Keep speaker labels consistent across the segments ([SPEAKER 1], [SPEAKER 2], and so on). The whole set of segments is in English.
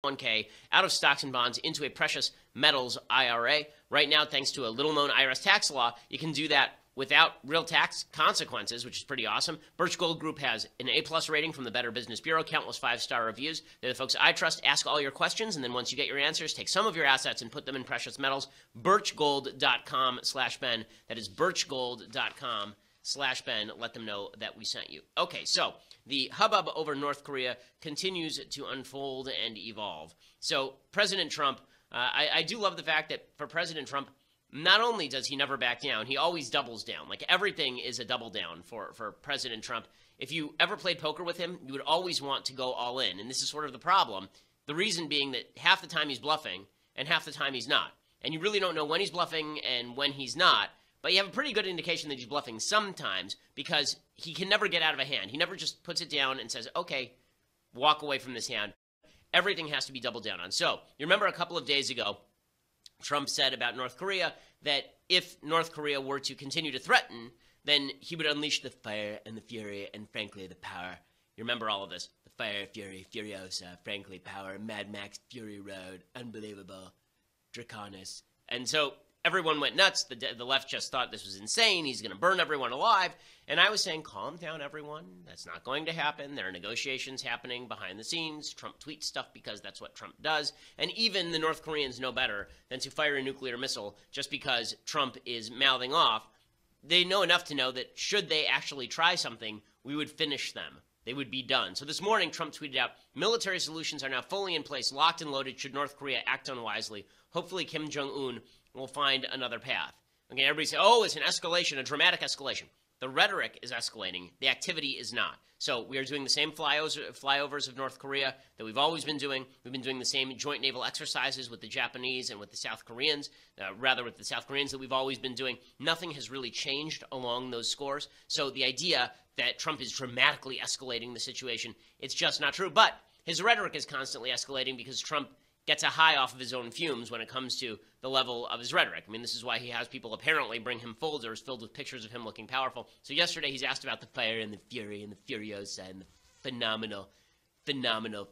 [SPEAKER 1] 401k out of stocks and bonds into a precious metals IRA. Right now, thanks to a little-known IRS tax law, you can do that without real tax consequences, which is pretty awesome. Birch Gold Group has an A+ rating from the Better Business Bureau, countless 5-star reviews. They're the folks I trust. Ask all your questions, and then once you get your answers, take some of your assets and put them in precious metals. Birchgold.com/Ben. That is birchgold.com/Ben. Let them know that we sent you. Okay, so the hubbub over North Korea continues to unfold and evolve. So President Trump, I do love the fact that for President Trump, not only does he never back down, he always doubles down. Like, everything is a double down for President Trump. If you ever played poker with him, you would always want to go all in. And this is sort of the problem. The reason being that half the time he's bluffing and half the time he's not. And you really don't know when he's bluffing and when he's not. But you have a pretty good indication that he's bluffing sometimes because he can never get out of a hand. He never just puts it down and says, okay, walk away from this hand. Everything has to be doubled down on. So you remember a couple of days ago, Trump said about North Korea that if North Korea were to continue to threaten, then he would unleash the fire and the fury and, frankly, the power. You remember all of this. The fire, fury, furiosa, frankly, power, Mad Max, Fury Road, unbelievable, Draconis. And so everyone went nuts. The left just thought this was insane. He's going to burn everyone alive. And I was saying, calm down, everyone. That's not going to happen. There are negotiations happening behind the scenes. Trump tweets stuff because that's what Trump does. And even the North Koreans know better than to fire a nuclear missile just because Trump is mouthing off. They know enough to know that should they actually try something, we would finish them. They would be done. So this morning, Trump tweeted out, military solutions are now fully in place, locked and loaded should North Korea act unwisely. Hopefully Kim Jong-un will find another path. Okay, everybody say, oh, it's an escalation, a dramatic escalation. The rhetoric is escalating. The activity is not. So we are doing the same flyovers of North Korea that we've always been doing. We've been doing the same joint naval exercises with the Japanese and with the South Koreans, with the South Koreans that we've always been doing. Nothing has really changed along those scores. So the idea that Trump is dramatically escalating the situation, it's just not true. But his rhetoric is constantly escalating because Trump gets a high off of his own fumes when it comes to the level of his rhetoric. I mean, this is why he has people apparently bring him folders filled with pictures of him looking powerful. So yesterday he's asked about the fire and the fury and the furiosa and the phenomenal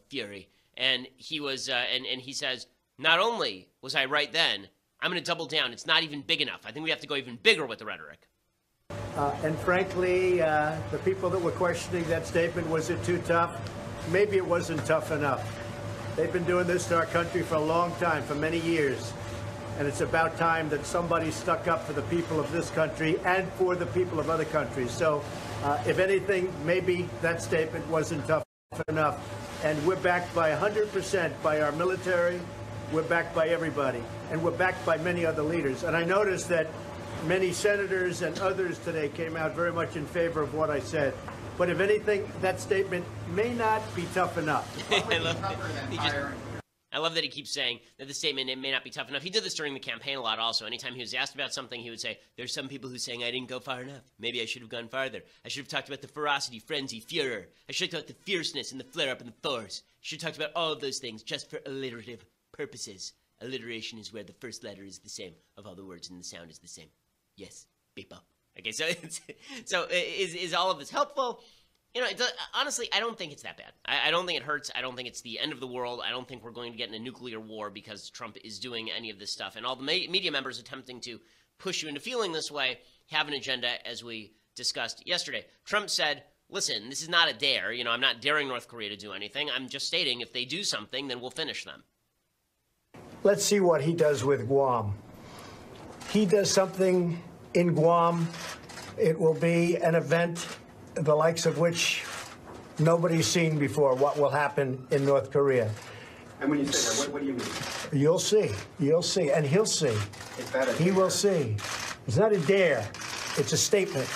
[SPEAKER 1] fury. And he was, and he says, not only was I right then, I'm going to double down. It's not even big enough. I think we have to go even bigger with the rhetoric.
[SPEAKER 2] And frankly, the people that were questioning that statement, was it too tough? Maybe it wasn't tough enough. They've been doing this to our country for a long time, for many years. And it's about time that somebody stuck up for the people of this country and for the people of other countries. So, if anything, maybe that statement wasn't tough enough. And we're backed by 100% by our military. We're backed by everybody. And we're backed by many other leaders. And I noticed that many senators and others today came out very much in favor of what I said. But if anything, that statement may not be tough enough.
[SPEAKER 1] I love that he keeps saying that the statement, it may not be tough enough. He did this during the campaign a lot also. Anytime he was asked about something, he would say, there's some people who are saying I didn't go far enough. Maybe I should have gone farther. I should have talked about the ferocity, frenzy, furor. I should have talked about the fierceness and the flare-up and the force. I should have talked about all of those things just for alliterative purposes. Alliteration is where the first letter is the same of all the words and the sound is the same. Yes, people. Okay, so is all of this helpful? You know, honestly, I don't think it's that bad. I don't think it hurts. I don't think it's the end of the world. I don't think we're going to get in a nuclear war because Trump is doing any of this stuff. And all the media members attempting to push you into feeling this way have an agenda, as we discussed yesterday. Trump said, listen, this is not a dare. You know, I'm not daring North Korea to do anything. I'm just stating if they do something, then we'll finish them.
[SPEAKER 2] Let's see what he does with Guam. He does something in Guam. It will be an event the likes of which nobody's seen before, what will happen in North Korea.
[SPEAKER 3] And when you say that, what do you mean?
[SPEAKER 2] You'll see. You'll see. And he'll see. He will see. It's not a dare. It's a statement.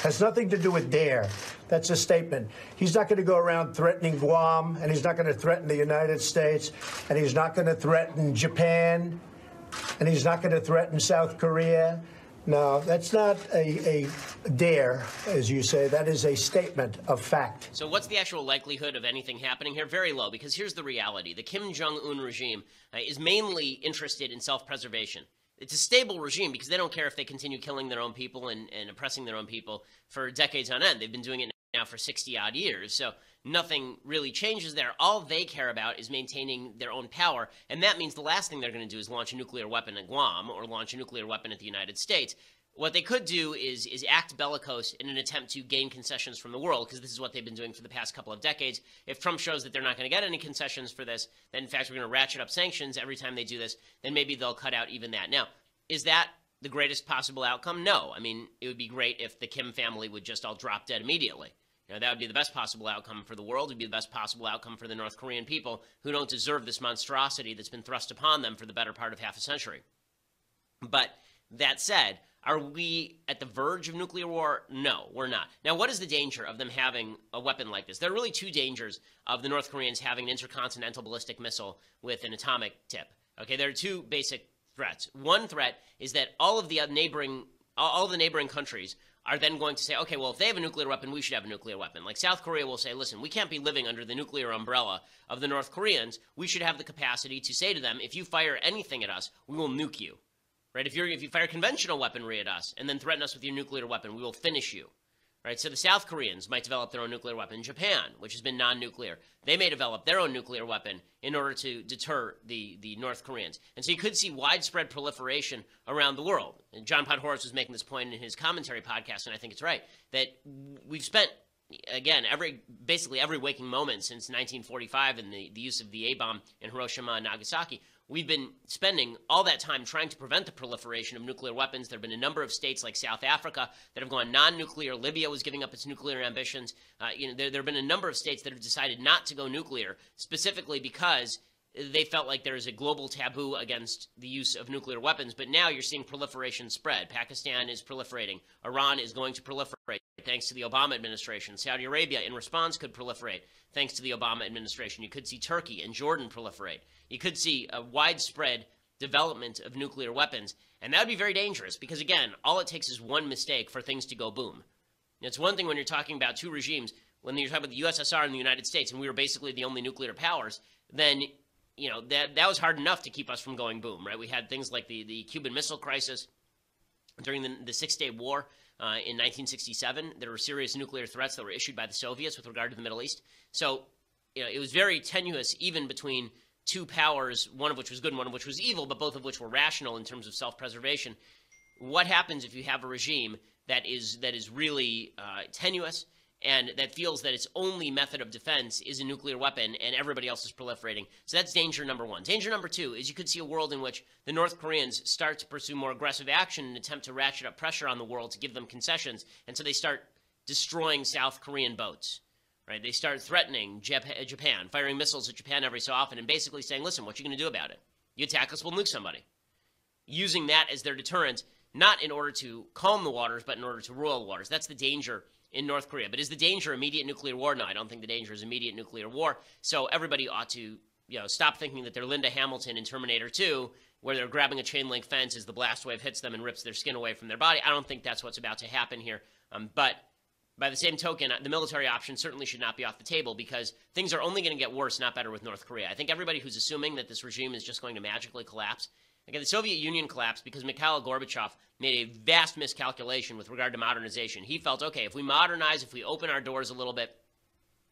[SPEAKER 2] Has nothing to do with dare. That's a statement. He's not going to go around threatening Guam, and he's not going to threaten the United States, and he's not going to threaten Japan, and he's not going to threaten South Korea. No, that's not a dare, as you say. That is a statement of fact.
[SPEAKER 1] So what's the actual likelihood of anything happening here? Very low, because here's the reality. The Kim Jong-un regime is mainly interested in self-preservation. It's a stable regime because they don't care if they continue killing their own people and oppressing their own people for decades on end. They've been doing it now now for 60-odd years. So nothing really changes there. All they care about is maintaining their own power, and that means the last thing they're going to do is launch a nuclear weapon at Guam or launch a nuclear weapon at the United States. What they could do is act bellicose in an attempt to gain concessions from the world, because this is what they've been doing for the past couple of decades. If Trump shows that they're not going to get any concessions for this, then in fact we're going to ratchet up sanctions every time they do this, then maybe they'll cut out even that. Now, is that the greatest possible outcome? No. I mean, it would be great if the Kim family would just all drop dead immediately. That would be the best possible outcome for the world. It would be the best possible outcome for the North Korean people, who don't deserve this monstrosity that's been thrust upon them for the better part of half a century. But that said, are we at the verge of nuclear war? No, we're not. Now, what is the danger of them having a weapon like this? There are really two dangers of the North Koreans having an intercontinental ballistic missile with an atomic tip. Okay, there are two basic threats. One threat is that all of the neighboring countries are then going to say, okay, well, if they have a nuclear weapon, we should have a nuclear weapon. Like South Korea will say, listen, we can't be living under the nuclear umbrella of the North Koreans. We should have the capacity to say to them, if you fire anything at us, we will nuke you. Right? If you fire conventional weaponry at us and then threaten us with your nuclear weapon, we will finish you. Right? So the South Koreans might develop their own nuclear weapon. Japan, which has been non-nuclear, they may develop their own nuclear weapon in order to deter the North Koreans. And so you could see widespread proliferation around the world. And John Podhoretz was making this point in his commentary podcast, and I think it's right, that we've spent, again, basically every waking moment since 1945 and the use of the A-bomb in Hiroshima and Nagasaki. We've been spending all that time trying to prevent the proliferation of nuclear weapons. There have been a number of states like South Africa that have gone non-nuclear. Libya was giving up its nuclear ambitions. There have been a number of states that have decided not to go nuclear, specifically because they felt like there is a global taboo against the use of nuclear weapons. But now you're seeing proliferation spread. Pakistan is proliferating. Iran is going to proliferate thanks to the Obama administration. Saudi Arabia, in response, could proliferate thanks to the Obama administration. You could see Turkey and Jordan proliferate. You could see a widespread development of nuclear weapons, and that would be very dangerous because, again, all it takes is one mistake for things to go boom. It's one thing when you're talking about two regimes, when you're talking about the USSR and the United States, and we were basically the only nuclear powers, then that was hard enough to keep us from going boom, right? We had things like the Cuban Missile Crisis during the Six-Day War in 1967. There were serious nuclear threats that were issued by the Soviets with regard to the Middle East. So it was very tenuous even between two powers, one of which was good and one of which was evil, but both of which were rational in terms of self-preservation. What happens if you have a regime that is really tenuous and that feels that its only method of defense is a nuclear weapon and everybody else is proliferating? So that's danger number one. Danger number two is you could see a world in which the North Koreans start to pursue more aggressive action and attempt to ratchet up pressure on the world to give them concessions, and so they start destroying South Korean boats. Right? They start threatening Japan, firing missiles at Japan every so often, and basically saying, listen, what are you going to do about it? You attack us, we'll nuke somebody. Using that as their deterrent, not in order to calm the waters, but in order to rule the waters. That's the danger in North Korea. But is the danger immediate nuclear war? No, I don't think the danger is immediate nuclear war. So everybody ought to stop thinking that they're Linda Hamilton in Terminator 2, where they're grabbing a chain link fence as the blast wave hits them and rips their skin away from their body. I don't think that's what's about to happen here. But by the same token, the military option certainly should not be off the table because things are only going to get worse, not better, with North Korea. I think everybody who's assuming that this regime is just going to magically collapse. Again, the Soviet Union collapsed because Mikhail Gorbachev made a vast miscalculation with regard to modernization. He felt, okay, if we modernize, if we open our doors a little bit,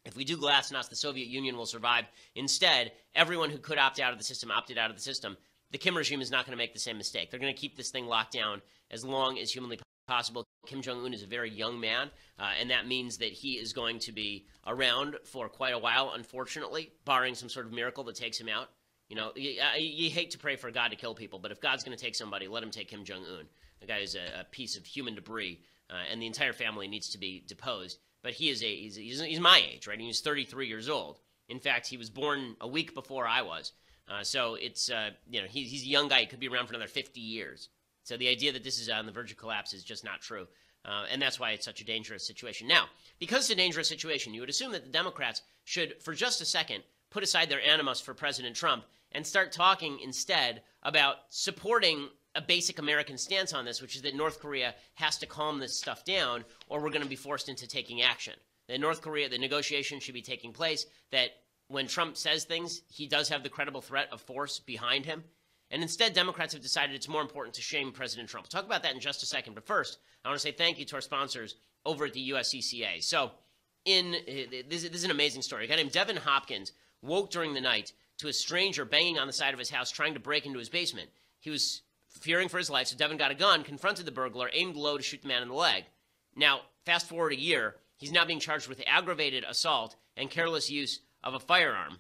[SPEAKER 1] if we do glasnost, the Soviet Union will survive. Instead, everyone who could opt out of the system opted out of the system. The Kim regime is not going to make the same mistake. They're going to keep this thing locked down as long as humanly possible. Kim Jong-un is a very young man, and that means that he is going to be around for quite a while, unfortunately, barring some sort of miracle that takes him out. You hate to pray for God to kill people, but if God's going to take somebody, let him take Kim Jong-un. The guy is a piece of human debris, and the entire family needs to be deposed. But he's my age, right? He's 33 years old. In fact, he was born a week before I was. So it's, he's a young guy. He could be around for another 50 years. So the idea that this is on the verge of collapse is just not true. And that's why it's such a dangerous situation. Now, because it's a dangerous situation, you would assume that the Democrats should, for just a second, put aside their animus for President Trump and start talking instead about supporting a basic American stance on this, which is that North Korea has to calm this stuff down or we're going to be forced into taking action. That North Korea, the negotiations should be taking place, that when Trump says things, he does have the credible threat of force behind him. And instead, Democrats have decided it's more important to shame President Trump. We'll talk about that in just a second. But first, I want to say thank you to our sponsors over at the USCCA. So this is an amazing story. A guy named Devin Hopkins woke during the night to a stranger banging on the side of his house trying to break into his basement. He was fearing for his life, so Devin got a gun, confronted the burglar, aimed low to shoot the man in the leg. Now, fast forward a year, he's now being charged with aggravated assault and careless use of a firearm.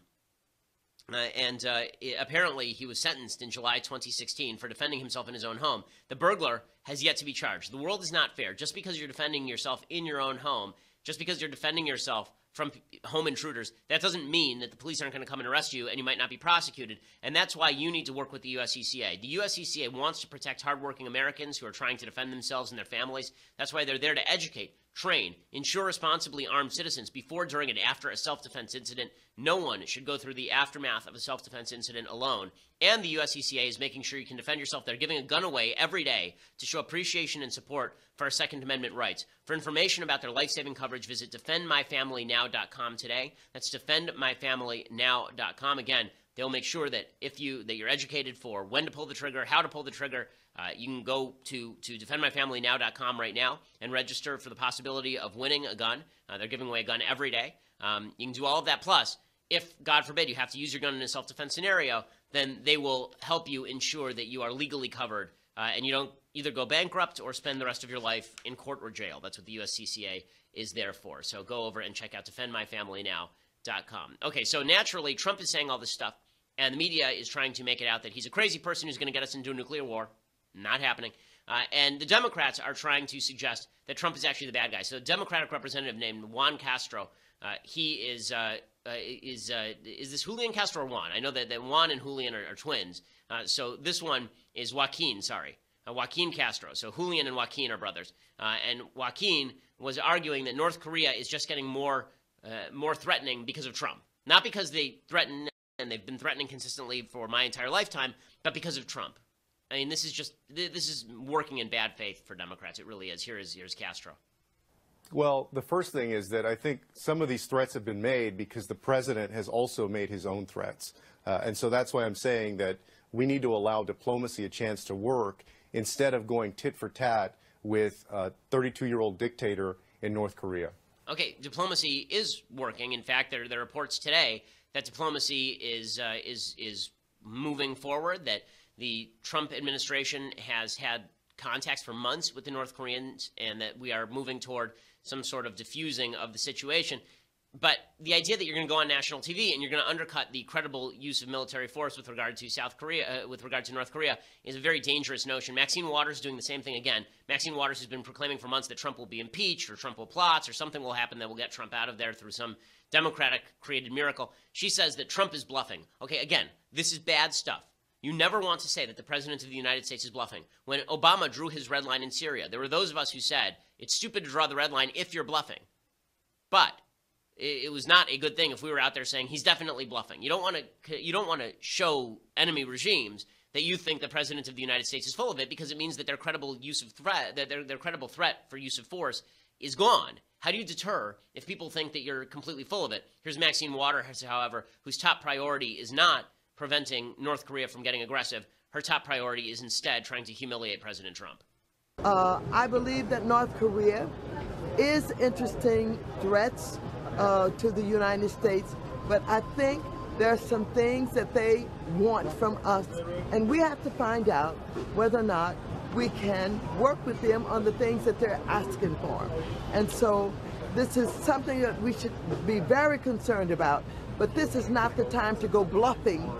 [SPEAKER 1] Apparently, he was sentenced in July 2016 for defending himself in his own home. The burglar has yet to be charged. The world is not fair. Just because you're defending yourself in your own home, just because you're defending yourself from home intruders, that doesn't mean that the police aren't going to come and arrest you and you might not be prosecuted. And that's why you need to work with the USCCA. The USCCA wants to protect hardworking Americans who are trying to defend themselves and their families. That's why they're there to educate, train, ensure responsibly armed citizens before, during, and after a self-defense incident. No one should go through the aftermath of a self-defense incident alone. And the USCCA is making sure you can defend yourself. They're giving a gun away every day to show appreciation and support for our Second Amendment rights. For information about their life-saving coverage, visit defendmyfamilynow.com today. That's defendmyfamilynow.com. Again, they'll make sure that you're educated for when to pull the trigger, how to pull the trigger. You can go to defendmyfamilynow.com right now and register for the possibility of winning a gun. They're giving away a gun every day. You can do all of that. Plus, if, God forbid, you have to use your gun in a self-defense scenario, then they will help you ensure that you are legally covered and you don't either go bankrupt or spend the rest of your life in court or jail. That's what the USCCA is there for. So go over and check out defendmyfamilynow.com. Okay, so naturally, Trump is saying all this stuff, and the media is trying to make it out that he's a crazy person who's going to get us into a nuclear war. Not happening. And the Democrats are trying to suggest that Trump is actually the bad guy. So a Democratic representative named Juan Castro, he is this Julian Castro or Juan? I know that Juan and Julian are twins. So this one is Joaquin Castro. So Julian and Joaquin are brothers. And Joaquin was arguing that North Korea is just getting more threatening because of Trump. Not because they threaten, and they've been threatening consistently for my entire lifetime, but because of Trump. I mean, this is working in bad faith for Democrats. It really is. Here's Castro.
[SPEAKER 4] Well, the first thing is that I think some of these threats have been made because the president has also made his own threats. And so that's why I'm saying that we need to allow diplomacy a chance to work instead of going tit for tat with a 32-year-old dictator in North Korea.
[SPEAKER 1] Okay, diplomacy is working. In fact, there are reports today that diplomacy is moving forward, that the Trump administration has had contacts for months with the North Koreans, and that we are moving toward some sort of diffusing of the situation. But the idea that you're going to go on national TV and you're going to undercut the credible use of military force with regard to North Korea, is a very dangerous notion. Maxine Waters is doing the same thing again. Maxine Waters has been proclaiming for months that Trump will be impeached, or Trump will plot, or something will happen that will get Trump out of there through some Democratic-created miracle. She says that Trump is bluffing. Okay, again, this is bad stuff. You never want to say that the president of the United States is bluffing. When Obama drew his red line in Syria, there were those of us who said, it's stupid to draw the red line if you're bluffing. But it was not a good thing if we were out there saying he's definitely bluffing. You don't want to show enemy regimes that you think the president of the United States is full of it, because it means that their credible threat for use of force is gone. How do you deter if people think that you're completely full of it? Here's Maxine Waters, however, whose top priority is not preventing North Korea from getting aggressive. Her top priority is instead trying to humiliate President Trump.
[SPEAKER 5] I believe that North Korea is interesting threats to the United States, but I think there are some things that they want from us, and we have to find out whether or not we can work with them on the things that they're asking for. And so this is something that we should be very concerned about, but this is not the time to go bluffing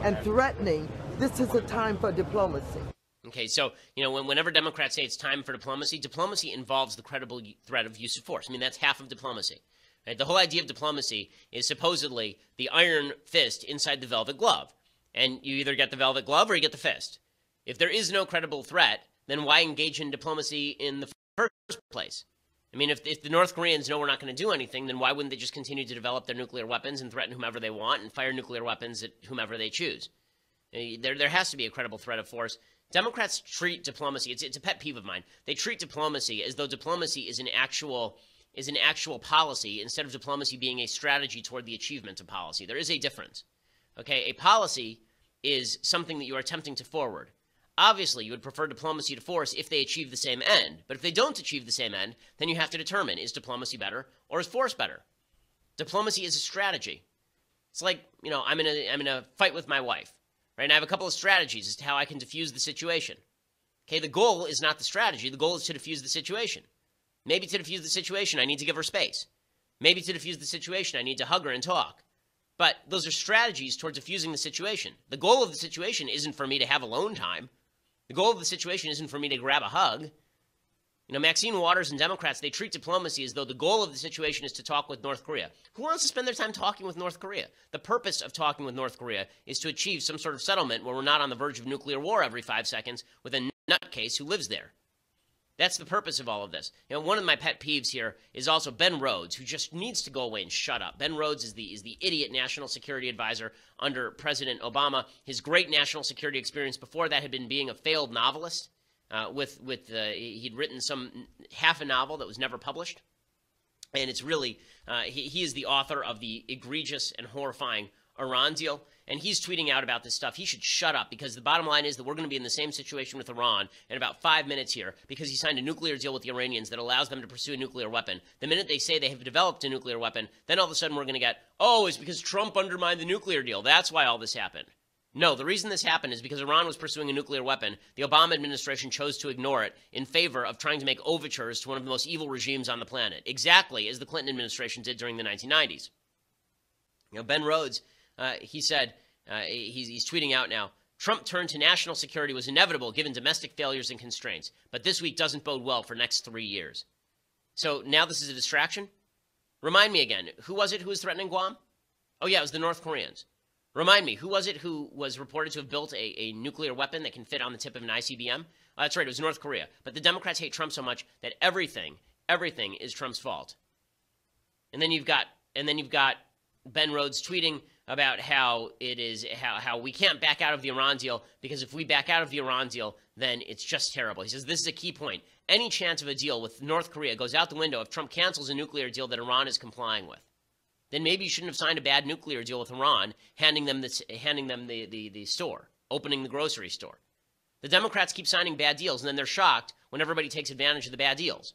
[SPEAKER 5] and threatening. This is a time for diplomacy.
[SPEAKER 1] Okay, so, whenever Democrats say it's time for diplomacy, diplomacy involves the credible threat of use of force. I mean, that's half of diplomacy. Right? The whole idea of diplomacy is supposedly the iron fist inside the velvet glove. And you either get the velvet glove or you get the fist. If there is no credible threat, then why engage in diplomacy in the first place? I mean, if the North Koreans know we're not going to do anything, then why wouldn't they just continue to develop their nuclear weapons and threaten whomever they want and fire nuclear weapons at whomever they choose? There has to be a credible threat of force. Democrats treat diplomacy, it's a pet peeve of mine, they treat diplomacy as though diplomacy is an actual policy, instead of diplomacy being a strategy toward the achievement of policy. There is a difference. Okay, a policy is something that you are attempting to forward. Obviously, you would prefer diplomacy to force if they achieve the same end. But if they don't achieve the same end, then you have to determine, is diplomacy better or is force better? Diplomacy is a strategy. It's like, I'm in a fight with my wife, right? And I have a couple of strategies as to how I can diffuse the situation. Okay, the goal is not the strategy. The goal is to diffuse the situation. Maybe to diffuse the situation, I need to give her space. Maybe to diffuse the situation, I need to hug her and talk. But those are strategies towards diffusing the situation. The goal of the situation isn't for me to have alone time. The goal of the situation isn't for me to grab a hug. Maxine Waters and Democrats, they treat diplomacy as though the goal of the situation is to talk with North Korea. Who wants to spend their time talking with North Korea? The purpose of talking with North Korea is to achieve some sort of settlement where we're not on the verge of nuclear war every 5 seconds with a nutcase who lives there. That's the purpose of all of this. One of my pet peeves here is also Ben Rhodes, who just needs to go away and shut up. Ben Rhodes is the idiot national security advisor under President Obama. His great national security experience before that had been being a failed novelist. He'd written half a novel that was never published. And it's really, he is the author of the egregious and horrifying Iran deal. And he's tweeting out about this stuff. He should shut up, because the bottom line is that we're going to be in the same situation with Iran in about 5 minutes here, because he signed a nuclear deal with the Iranians that allows them to pursue a nuclear weapon. The minute they say they have developed a nuclear weapon, then all of a sudden we're going to get, it's because Trump undermined the nuclear deal. That's why all this happened. No, the reason this happened is because Iran was pursuing a nuclear weapon. The Obama administration chose to ignore it in favor of trying to make overtures to one of the most evil regimes on the planet, exactly as the Clinton administration did during the 1990s. Ben Rhodes, he said, he's tweeting out now, Trump turn to national security was inevitable given domestic failures and constraints, but this week doesn't bode well for next 3 years. So now this is a distraction? Remind me again, who was it who was threatening Guam? Oh yeah, it was the North Koreans. Remind me, who was it who was reported to have built a nuclear weapon that can fit on the tip of an ICBM? That's right, it was North Korea. But the Democrats hate Trump so much that everything is Trump's fault. And then you've got Ben Rhodes tweeting about how we can't back out of the Iran deal, because if we back out of the Iran deal, then it's just terrible. He says this is a key point. Any chance of a deal with North Korea goes out the window if Trump cancels a nuclear deal that Iran is complying with. Then maybe you shouldn't have signed a bad nuclear deal with Iran, handing them the store, opening the grocery store. The Democrats keep signing bad deals, and then they're shocked when everybody takes advantage of the bad deals.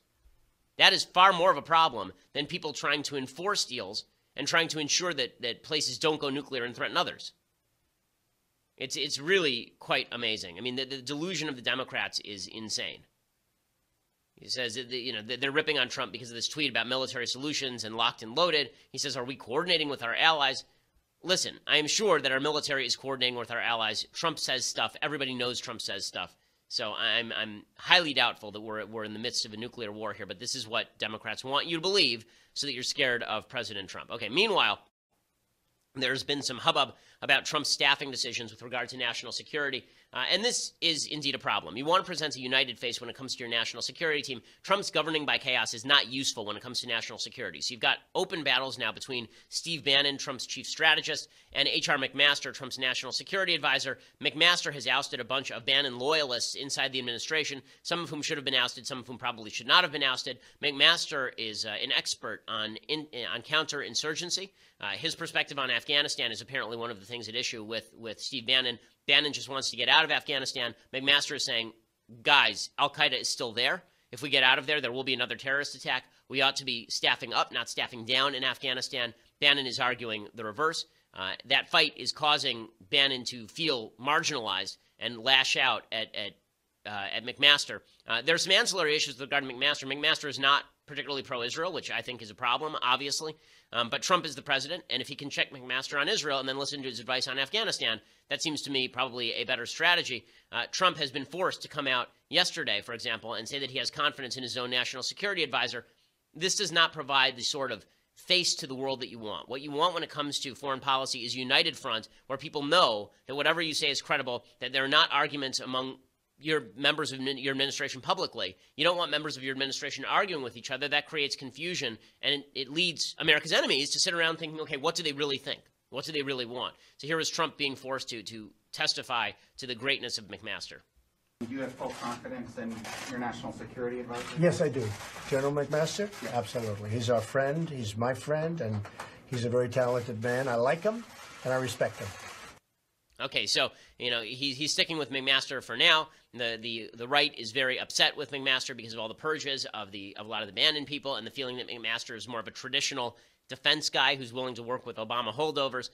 [SPEAKER 1] That is far more of a problem than people trying to enforce deals and trying to ensure that places don't go nuclear and threaten others. It's really quite amazing. I mean, the delusion of the Democrats is insane. He says they're ripping on Trump because of this tweet about military solutions and locked and loaded. He says, are we coordinating with our allies? Listen, I am sure that our military is coordinating with our allies. Trump says stuff. Everybody knows Trump says stuff. So I'm highly doubtful that we're in the midst of a nuclear war here. But this is what Democrats want you to believe so that you're scared of President Trump. Okay, meanwhile, there's been some hubbub about Trump's staffing decisions with regard to national security. And this is indeed a problem. You want to present a united face when it comes to your national security team. Trump's governing by chaos is not useful when it comes to national security. So you've got open battles now between Steve Bannon, Trump's chief strategist, and H.R. McMaster, Trump's national security advisor. McMaster has ousted a bunch of Bannon loyalists inside the administration, some of whom should have been ousted, some of whom probably should not have been ousted. McMaster is an expert on counterinsurgency. His perspective on Afghanistan is apparently one of the things at issue with Steve Bannon. Bannon just wants to get out of Afghanistan. McMaster is saying, guys, al-Qaeda is still there. If we get out of there, there will be another terrorist attack. We ought to be staffing up, not staffing down in Afghanistan. Bannon is arguing the reverse. That fight is causing Bannon to feel marginalized and lash out at McMaster. There's some ancillary issues regarding McMaster. McMaster is not particularly pro-Israel, which I think is a problem, obviously. But Trump is the president, and if he can check McMaster on Israel and then listen to his advice on Afghanistan, that seems to me probably a better strategy. Trump has been forced to come out yesterday, for example, and say that he has confidence in his own national security advisor. This does not provide the sort of face to the world that you want. What you want when it comes to foreign policy is a united front where people know that whatever you say is credible, that there are not arguments among your members of your administration publicly. You don't want members of your administration arguing with each other. That creates confusion, and it leads America's enemies to sit around thinking, okay, what do they really think? What do they really want? So here is Trump being forced to testify to the greatness of McMaster.
[SPEAKER 3] Do you have full confidence in your national security advisor?
[SPEAKER 2] Yes, I do. General McMaster? Yeah. Absolutely. He's our friend. He's my friend, and he's a very talented man. I like him, and I respect him.
[SPEAKER 1] Okay, so he's sticking with McMaster for now. The right is very upset with McMaster because of all the purges of a lot of the Bannon people and the feeling that McMaster is more of a traditional defense guy who's willing to work with Obama holdovers.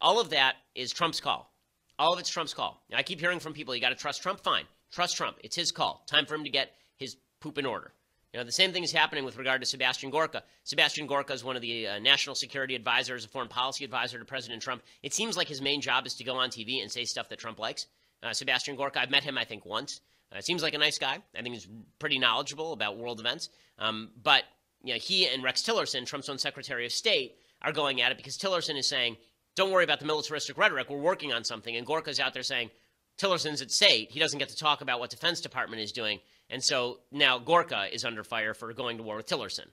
[SPEAKER 1] All of that is Trump's call. All of it's Trump's call. I keep hearing from people, you got to trust Trump. Fine, trust Trump. It's his call. Time for him to get his poop in order. The same thing is happening with regard to Sebastian Gorka. Sebastian Gorka is one of the national security advisors, a foreign policy advisor to President Trump. It seems like his main job is to go on TV and say stuff that Trump likes. Sebastian Gorka, I've met him, I think, once. Seems like a nice guy. I think he's pretty knowledgeable about world events. But he and Rex Tillerson, Trump's own Secretary of State, are going at it because Tillerson is saying, don't worry about the militaristic rhetoric. We're working on something. And Gorka's out there saying, Tillerson's at state. He doesn't get to talk about what Defense Department is doing. And so now Gorka is under fire for going to war with Tillerson.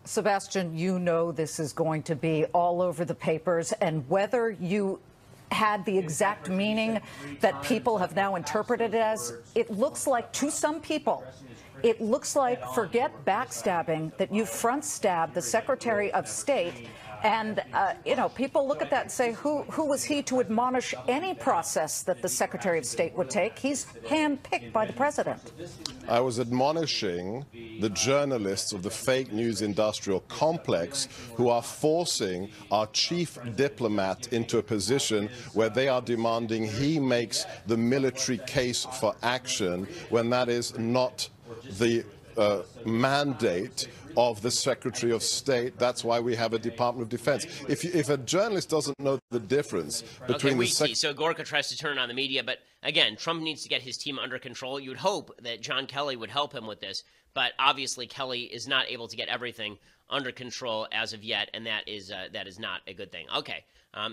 [SPEAKER 6] Sebastian, this is going to be all over the papers, and whether you had the exact meaning that people have now interpreted it as, it looks like to some people, it looks like, forget backstabbing, that you front stabbed the Secretary of State. And, people look at that and say, who was he to admonish any process that the Secretary of State would take? He's handpicked by the president.
[SPEAKER 7] I was admonishing the journalists of the fake news industrial complex who are forcing our chief diplomat into a position where they are demanding he makes the military case for action when that is not the mandate of the Secretary of State. That's why we have a Department of Defense. If a journalist doesn't know the difference between
[SPEAKER 1] so Gorka tries to turn on the media, but again, Trump needs to get his team under control. You'd hope that John Kelly would help him with this, but obviously Kelly is not able to get everything under control as of yet, and that is not a good thing. Okay,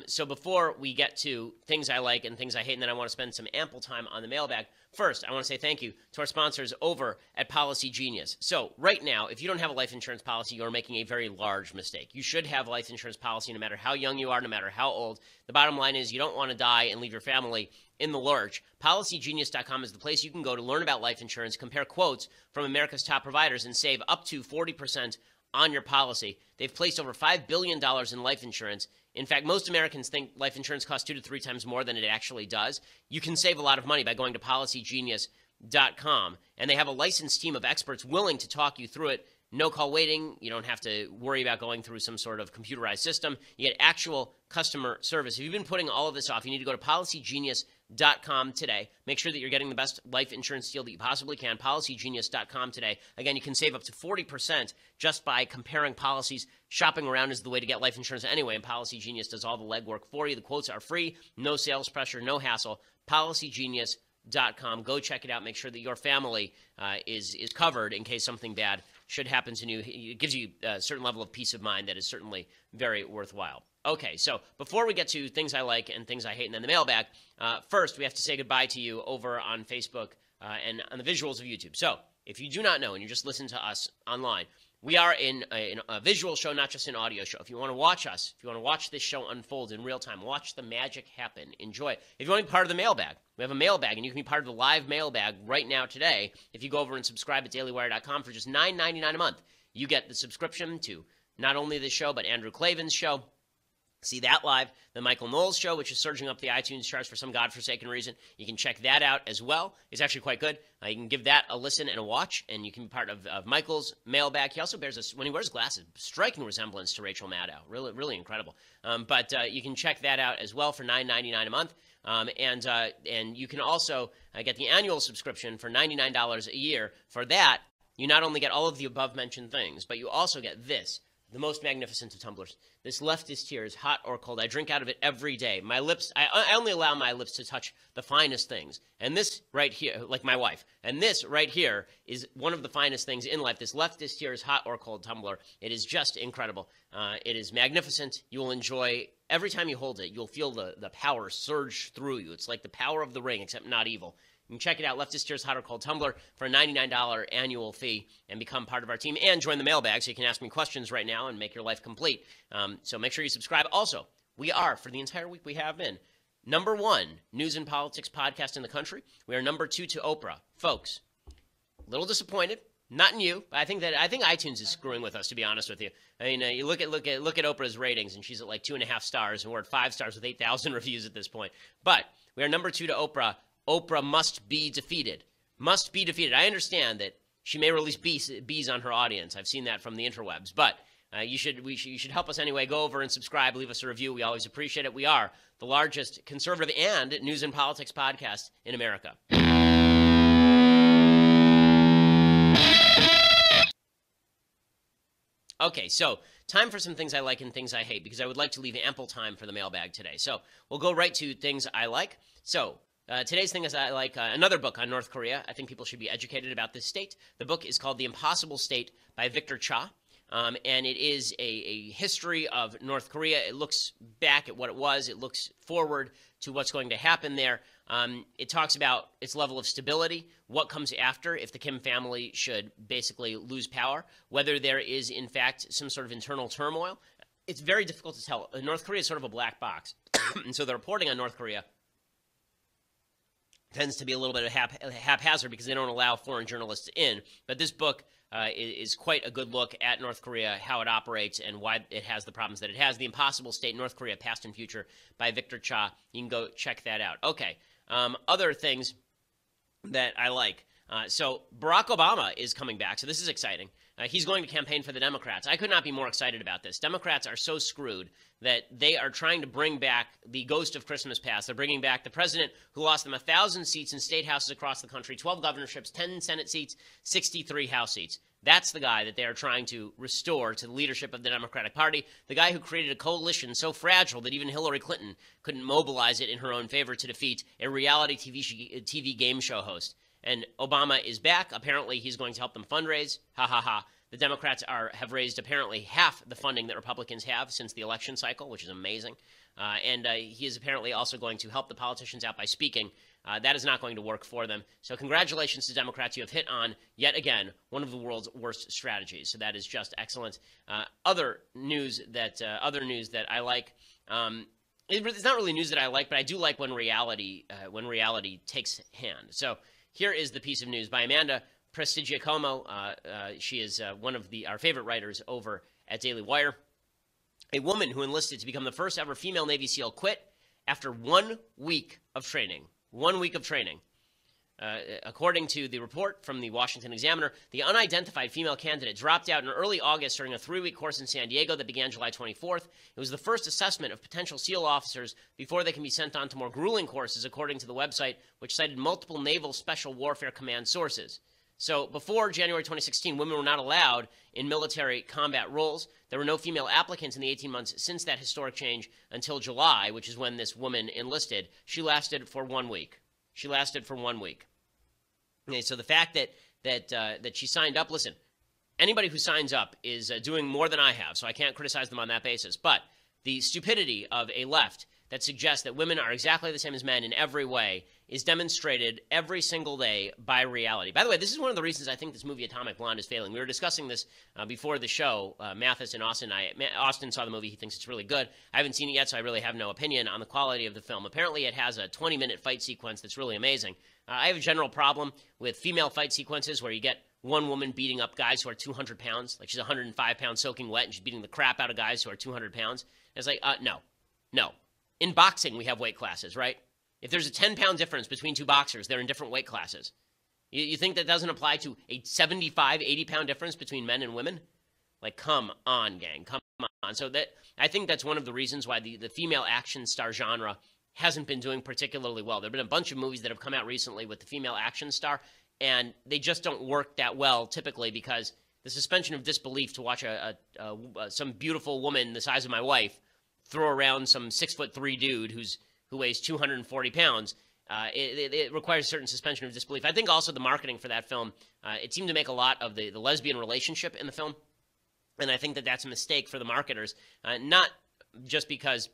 [SPEAKER 1] so before we get to things I like and things I hate, and then I want to spend some ample time on the mailbag, first, I want to say thank you to our sponsors over at Policy Genius. So right now, if you don't have a life insurance policy, you're making a very large mistake. You should have a life insurance policy no matter how young you are, no matter how old. The bottom line is you don't want to die and leave your family in the lurch. PolicyGenius.com is the place you can go to learn about life insurance, compare quotes from America's top providers, and save up to 40% on your policy. They've placed over $5 billion in life insurance. In fact, most Americans think life insurance costs 2 to 3 times more than it actually does. You can save a lot of money by going to PolicyGenius.com. And they have a licensed team of experts willing to talk you through it. No call waiting. You don't have to worry about going through some sort of computerized system. You get actual customer service. If you've been putting all of this off, you need to go to PolicyGenius.com today. Make sure that you're getting the best life insurance deal that you possibly can. PolicyGenius.com today. Again, you can save up to 40% just by comparing policies. Shopping around is the way to get life insurance anyway, and Policy Genius does all the legwork for you. The quotes are free, no sales pressure, no hassle. PolicyGenius.com. Go check it out. Make sure that your family is covered in case something bad should happen to you. It gives you a certain level of peace of mind that is certainly very worthwhile. Okay, so before we get to things I like and things I hate and then the mailbag, first we have to say goodbye to you over on Facebook and on the visuals of YouTube. So if you do not know and you just listen to us online, we are in a visual show, not just an audio show. If you want to watch us, if you want to watch this show unfold in real time, watch the magic happen, enjoy it. If you want to be part of the mailbag, we have a mailbag, and you can be part of the live mailbag right now today. If you go over and subscribe at dailywire.com for just $9.99 a month, you get the subscription to not only this show, but Andrew Klavan's show. See that live. The Michael Knowles show, which is surging up the iTunes charts for some godforsaken reason. You can check that out as well. It's actually quite good. You can give that a listen and a watch, and you can be part of Michael's mailbag. He also bears, when he wears glasses, striking resemblance to Rachel Maddow. Really, really incredible. But you can check that out as well for $9.99 a month. And you can also get the annual subscription for $99 a year. For that, you not only get all of the above-mentioned things, but you also get this. The most magnificent of tumblers. This leftist tears, hot or cold. I drink out of it every day. My lips, I only allow my lips to touch the finest things. And this right here, like my wife, and this right here is one of the finest things in life. This leftist tears, hot or cold tumbler. It is just incredible. It is magnificent. You will enjoy, every time you hold it, you'll feel the power surge through you. It's like the power of the ring, except not evil. You can check it out, Leftist Tears Hot or Cold Tumbler, for a $99 annual fee and become part of our team and join the mailbag so you can ask me questions right now and make your life complete. So make sure you subscribe. Also, we are, for the entire week we have been, #1 news and politics podcast in the country. We are #2 to Oprah. Folks, a little disappointed. Not in you. I think iTunes is screwing with us, to be honest with you. I mean, you look at Oprah's ratings, and she's at like 2.5 stars, and we're at 5 stars with 8,000 reviews at this point. But we are number 2 to Oprah. Oprah must be defeated. Must be defeated. I understand that she may release bees on her audience. I've seen that from the interwebs. But you should help us anyway. Go over and subscribe. Leave us a review. We always appreciate it. We are the largest conservative and news and politics podcast in America. Okay, so time for some things I like and things I hate, because I would like to leave ample time for the mailbag today. So we'll go right to things I like. So today's thing is I like another book on North Korea. I think people should be educated about this state. The book is called The Impossible State by Victor Cha. And it is a history of North Korea. It looks back at what it was. It looks forward to what's going to happen there. It talks about its level of stability, what comes after if the Kim family should basically lose power, whether there is, in fact, some sort of internal turmoil. It's very difficult to tell. North Korea is sort of a black box. And so the reporting on North Korea tends to be a little bit of haphazard because they don't allow foreign journalists in. But this book is quite a good look at North Korea, how it operates, and why it has the problems that it has. The Impossible State, North Korea, Past and Future by Victor Cha. You can go check that out. Okay, other things that I like. So Barack Obama is coming back, so this is exciting. He's going to campaign for the Democrats. I could not be more excited about this. Democrats are so screwed that they are trying to bring back the ghost of Christmas past. They're bringing back the president who lost them 1,000 seats in state houses across the country, 12 governorships, 10 Senate seats, 63 House seats. That's the guy that they are trying to restore to the leadership of the Democratic Party, the guy who created a coalition so fragile that even Hillary Clinton couldn't mobilize it in her own favor to defeat a reality TV game show host. And Obama is back. Apparently, he's going to help them fundraise. Ha, ha, ha. The Democrats have raised apparently half the funding that Republicans have since the election cycle, which is amazing. And he is apparently also going to help the politicians out by speaking. That is not going to work for them. So congratulations to Democrats. You have hit on, yet again, one of the world's worst strategies. So that is just excellent. Other news that I like. It's not really news that I like, but I do like when reality takes hand. So here is the piece of news by Amanda Prestigiacomo. She is one of our favorite writers over at Daily Wire. A woman who enlisted to become the first ever female Navy SEAL quit after 1 week of training. 1 week of training. According to the report from the Washington Examiner, the unidentified female candidate dropped out in early August during a 3-week course in San Diego that began July 24th. It was the first assessment of potential SEAL officers before they can be sent on to more grueling courses, according to the website, which cited multiple Naval Special Warfare Command sources. So before January 2016, women were not allowed in military combat roles. There were no female applicants in the 18 months since that historic change until July, which is when this woman enlisted. She lasted for 1 week. Okay, so the fact that she signed up, listen, anybody who signs up is doing more than I have, so I can't criticize them on that basis. But the stupidity of a left that suggests that women are exactly the same as men in every way is demonstrated every single day by reality. By the way, this is one of the reasons I think this movie Atomic Blonde is failing. We were discussing this before the show, Mathis and Austin. Austin saw the movie. He thinks it's really good. I haven't seen it yet, so I really have no opinion on the quality of the film. Apparently, it has a 20-minute fight sequence that's really amazing. I have a general problem with female fight sequences where you get one woman beating up guys who are 200 pounds. Like she's 105 pounds soaking wet, and she's beating the crap out of guys who are 200 pounds. And it's like, no. In boxing, we have weight classes, right? If there's a 10-pound difference between two boxers, they're in different weight classes. You think that doesn't apply to a 75, 80-pound difference between men and women? Like, come on, gang, come on. So I think that's one of the reasons why the female action star genre hasn't been doing particularly well. There have been a bunch of movies that have come out recently with the female action star, and they just don't work that well typically because the suspension of disbelief to watch some beautiful woman the size of my wife throw around some 6'3" dude who weighs 240 pounds, it requires a certain suspension of disbelief. I think also the marketing for that film, it seemed to make a lot of the lesbian relationship in the film, and I think that that's a mistake for the marketers, not just because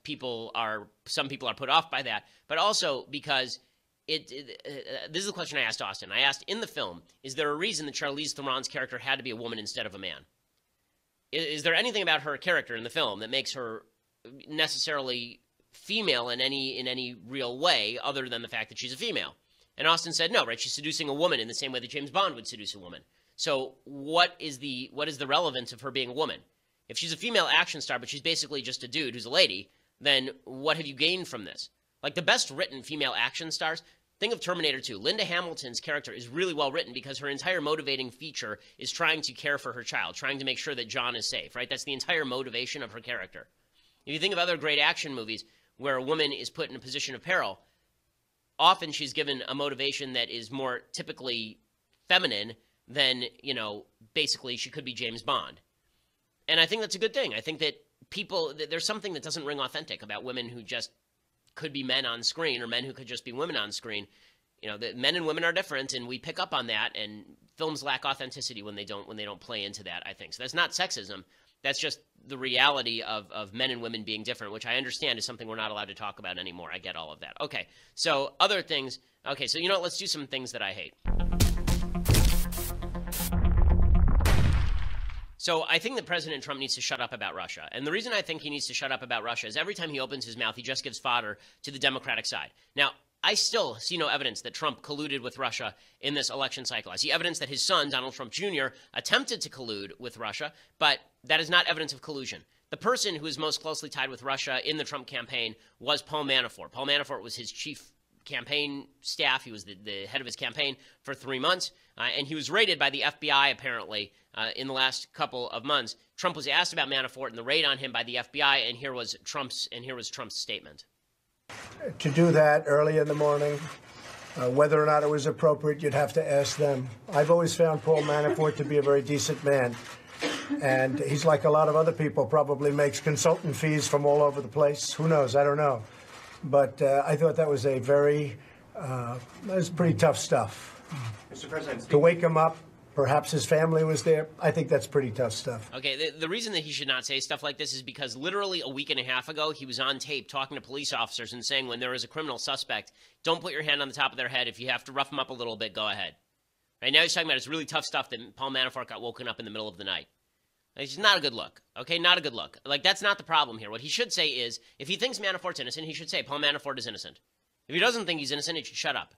[SPEAKER 1] some people are put off by that, but also because this is the question I asked Austin. I asked, in the film, is there a reason that Charlize Theron's character had to be a woman instead of a man? Is there anything about her character in the film that makes her necessarily female in any real way other than the fact that she's a female? And Austin said no, right? She's seducing a woman in the same way that James Bond would seduce a woman. So what is the relevance of her being a woman? If she's a female action star, but she's basically just a dude who's a lady, then what have you gained from this? Like the best written female action stars, think of Terminator 2. Linda Hamilton's character is really well written because her entire motivating feature is trying to care for her child, trying to make sure that John is safe, right? That's the entire motivation of her character. If you think of other great action movies where a woman is put in a position of peril, often she's given a motivation that is more typically feminine than, basically she could be James Bond. And I think that's a good thing. I think that there's something that doesn't ring authentic about women who just could be men on screen or men who could just be women on screen. That men and women are different, and we pick up on that, and films lack authenticity when they don't play into that, I think. So that's not sexism. That's just the reality of men and women being different, which I understand is something we're not allowed to talk about anymore. I get all of that. Okay, so other things. Okay, so let's do some things that I hate. So I think that President Trump needs to shut up about Russia. And the reason I think he needs to shut up about Russia is every time he opens his mouth, he just gives fodder to the Democratic side. Now, I still see no evidence that Trump colluded with Russia in this election cycle. I see evidence that his son, Donald Trump Jr., attempted to collude with Russia, but that is not evidence of collusion. The person who is most closely tied with Russia in the Trump campaign was Paul Manafort. Paul Manafort was his chief campaign staff. He was the head of his campaign for 3 months, and he was raided by the FBI, apparently, in the last couple of months. Trump was asked about Manafort and the raid on him by the FBI, and here was Trump's statement.
[SPEAKER 2] To do that early in the morning, whether or not it was appropriate, you'd have to ask them. I've always found Paul Manafort to be a very decent man, and he's like a lot of other people, probably makes consultant fees from all over the place. Who knows? I don't know. But I thought that was that was pretty tough stuff.
[SPEAKER 3] Mr. President,
[SPEAKER 2] to wake him up, perhaps his family was there. I think that's pretty tough stuff.
[SPEAKER 1] Okay, the reason that he should not say stuff like this is because literally a week and a half ago, he was on tape talking to police officers and saying when there is a criminal suspect, don't put your hand on the top of their head. If you have to rough them up a little bit, go ahead. Right now he's talking about this really tough stuff that Paul Manafort got woken up in the middle of the night. It's not a good look, okay? Not a good look. Like, that's not the problem here. What he should say is, if he thinks Manafort's innocent, he should say Paul Manafort is innocent. If he doesn't think he's innocent, he should shut up.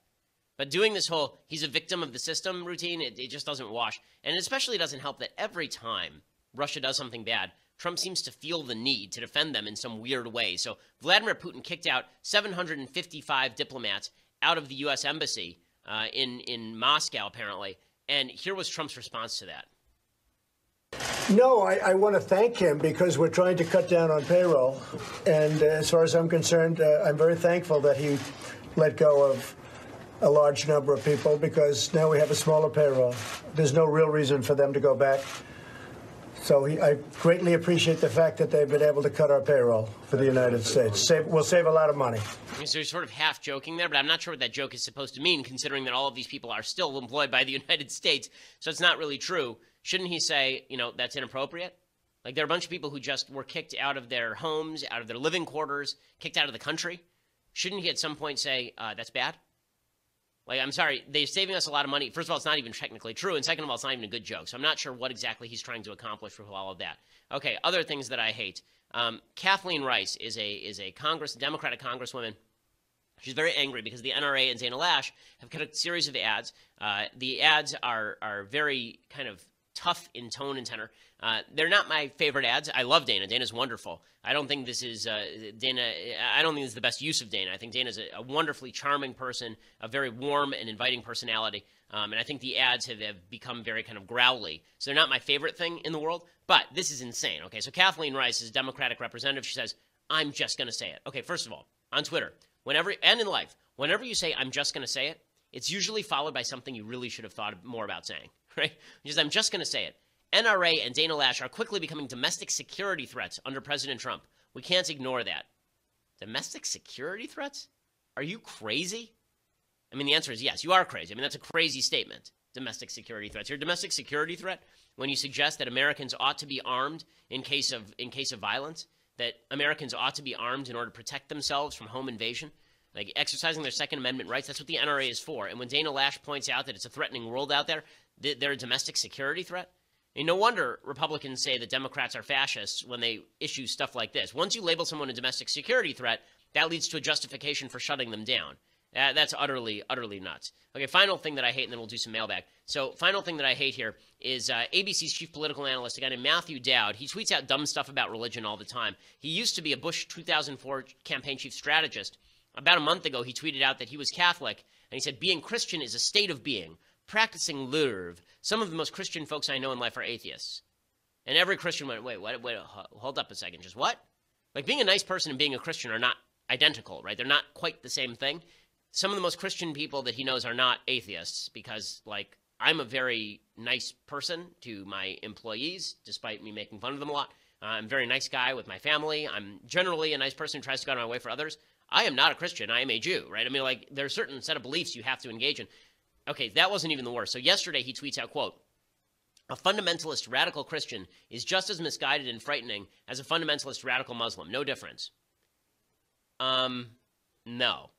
[SPEAKER 1] But doing this whole he's a victim of the system routine, it just doesn't wash. And it especially doesn't help that every time Russia does something bad, Trump seems to feel the need to defend them in some weird way. So Vladimir Putin kicked out 755 diplomats out of the U.S. embassy in Moscow, apparently. And here was Trump's response to that.
[SPEAKER 2] No, I want to thank him because we're trying to cut down on payroll. And as far as I'm concerned, I'm very thankful that he let go of a large number of people because now we have a smaller payroll. There's no real reason for them to go back. So I greatly appreciate the fact that they've been able to cut our payroll for the United States. We'll save a lot of money.
[SPEAKER 1] So he's sort of half joking there, but I'm not sure what that joke is supposed to mean, considering that all of these people are still employed by the United States. So it's not really true. Shouldn't he say, that's inappropriate? Like, there are a bunch of people who just were kicked out of their homes, out of their living quarters, kicked out of the country. Shouldn't he at some point say, that's bad? Like, I'm sorry, they're saving us a lot of money. First of all, it's not even technically true. And second of all, it's not even a good joke. So I'm not sure what exactly he's trying to accomplish with all of that. Okay, other things that I hate. Kathleen Rice is a Democratic congresswoman. She's very angry because the NRA and Dana Lash have cut a series of ads. The ads are very kind of tough in tone and tenor. They're not my favorite ads. I love Dana. Dana's wonderful. I don't think this is Dana. I don't think this is the best use of Dana. I think Dana's a wonderfully charming person, a very warm and inviting personality. And I think the ads have become very kind of growly. So they're not my favorite thing in the world. But this is insane. Okay, so Kathleen Rice is a Democratic representative. She says, I'm just going to say it. Okay, first of all, on Twitter, and in life, whenever you say, I'm just going to say it, it's usually followed by something you really should have thought more about saying, right? Which is, I'm just going to say it. NRA and Dana Lash are quickly becoming domestic security threats under President Trump. We can't ignore that. Domestic security threats? Are you crazy? I mean, the answer is yes, you are crazy. I mean, that's a crazy statement, domestic security threats. You're a domestic security threat when you suggest that Americans ought to be armed in case of violence, that Americans ought to be armed in order to protect themselves from home invasion, like exercising their Second Amendment rights. That's what the NRA is for. And when Dana Lash points out that it's a threatening world out there, they're a domestic security threat. And no wonder Republicans say that Democrats are fascists when they issue stuff like this. Once you label someone a domestic security threat, that leads to a justification for shutting them down. That's utterly nuts. Okay, final thing that I hate, and then we'll do some mailbag. So final thing that I hate here is ABC's chief political analyst, a guy named Matthew Dowd. He tweets out dumb stuff about religion all the time. He used to be a Bush 2004 campaign chief strategist. About a month ago, he tweeted out that he was Catholic, and he said, being Christian is a state of being. Practicing l'oeuvre. Some of the most Christian folks I know in life are atheists. And every Christian went, wait, hold up a second, just what? Like, being a nice person and being a Christian are not identical, right? They're not quite the same thing. Some of the most Christian people that he knows are not atheists because, like, I'm a very nice person to my employees, despite me making fun of them a lot. I'm a very nice guy with my family. I'm generally a nice person who tries to go out of my way for others. I am not a Christian. I am a Jew, right? I mean, like, there are certain set of beliefs you have to engage in. Okay, that wasn't even the worst. So yesterday he tweets out, quote, a fundamentalist radical Christian is just as misguided and frightening as a fundamentalist radical Muslim. No difference. No.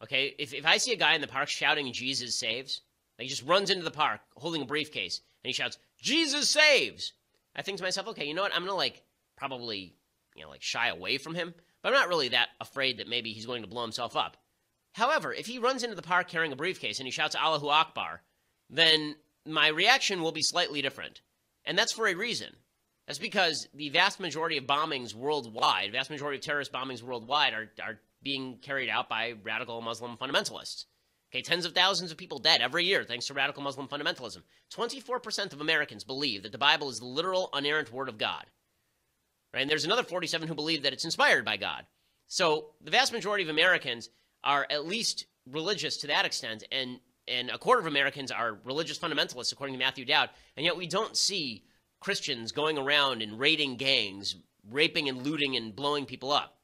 [SPEAKER 1] Okay, if I see a guy in the park shouting Jesus saves, like he just runs into the park holding a briefcase and he shouts, Jesus saves, I think to myself, okay, you know what? I'm going to like probably, like shy away from him, but I'm not really that afraid that maybe he's going to blow himself up. However, if he runs into the park carrying a briefcase and he shouts Allahu Akbar, then my reaction will be slightly different. And that's for a reason. That's because the vast majority of bombings worldwide, vast majority of terrorist bombings worldwide are being carried out by radical Muslim fundamentalists. Okay, tens of thousands of people dead every year thanks to radical Muslim fundamentalism. 24% of Americans believe that the Bible is the literal, inerrant word of God. Right? And there's another 47 who believe that it's inspired by God. So the vast majority of Americans are at least religious to that extent, and a quarter of Americans are religious fundamentalists, according to Matthew Dowd, and yet we don't see Christians going around and raiding gangs, raping and looting and blowing people up.